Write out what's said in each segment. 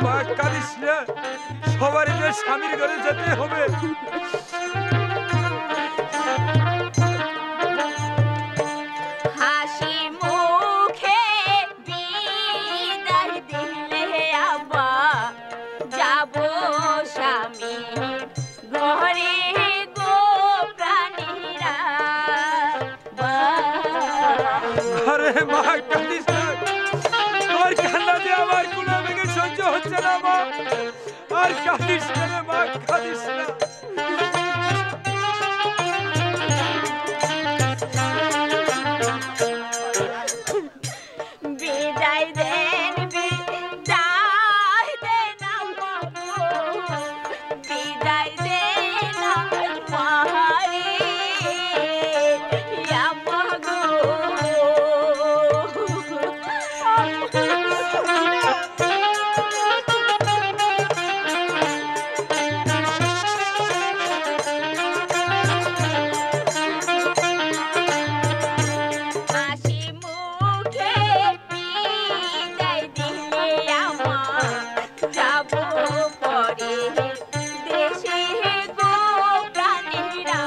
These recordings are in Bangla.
মা কাঁদিস না, সবারই যে স্বামীর ঘরে যেতে হবে। হাসি মুখে বিদায় দিলে আবার যাব স্বামী ঘরে গো প্রাণীরা। আরে মা কাঁদিস না, তোর কান্না যে আমার কোনো মেঘে সহ্য হচ্ছে না মা। আর কাঁদিস না রে মা, কাঁদিস না। বিদায় দেন বিদায় দেন বিদায় দেন মহারে হাসি মুখে বিদায় দিলে আমার যাব পরে দেশে গো প্রাণীরা।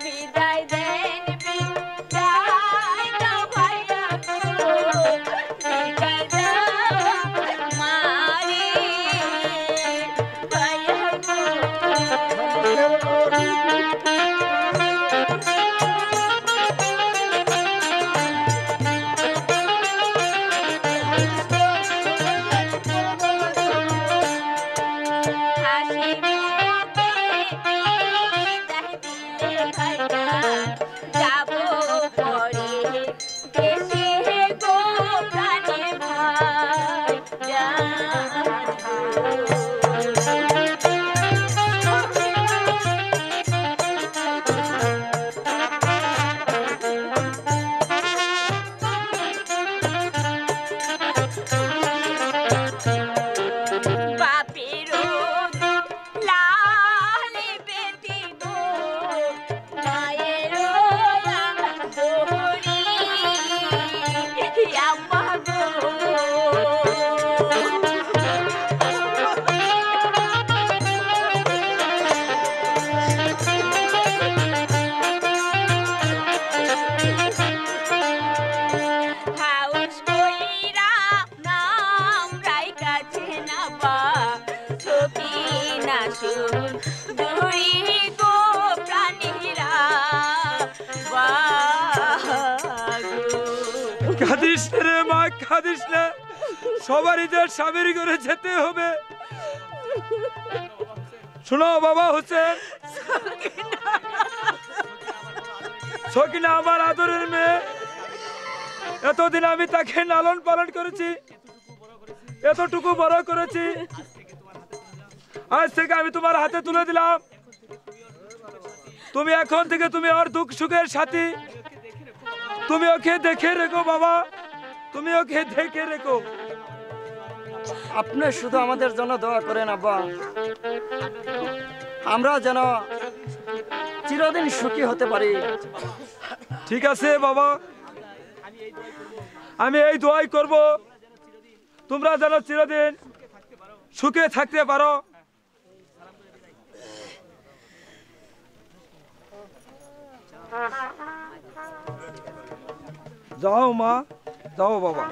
বিদায় দেন বিদায় দাও ভাইয়া গো, বিদায় দাও মারে ভাইয়া গো। হাসি মুখে বিদায় দিলে ভাইয়া যাব পরে দেশে গো প্রাণে ভাইয়া। বাপেরও লালে বেটি গো, মায়েরও দোহরি আম্মা গো। হাউস কইরা নাম রাইখাছে না বা ছবি না শুন দুই গো প্রাণীরা কাঁদিস না রে মা, কাঁদিস না, সবারই যে স্বামীর ঘরে যেতে হবে। শোনো বাবা হোসেন, সকিনা আমার আদরের মেয়ে। এতদিন আমি তাকে লালন পালন করেছি, এতটুকু বড় করেছি। আজ থেকে আমি তোমার হাতে তুলে দিলাম। তুমি এখন থেকে তুমি ওর দুঃখ সুখের সাথী। তুমি ওকে দেখে রেখো বাবা, তুমি ওকে দেখে রেখো। আপনি শুধু আমাদের জন্য দোয়া করেন আব্বা, আমরা যেন চিরদিন সুখী হতে পারি। ঠিক আছে বাবা, আমি এই দোয়াই করব, তোমরা যেন চিরদিন সুখে থাকতে পারো। যাও মা, যাও বাবা।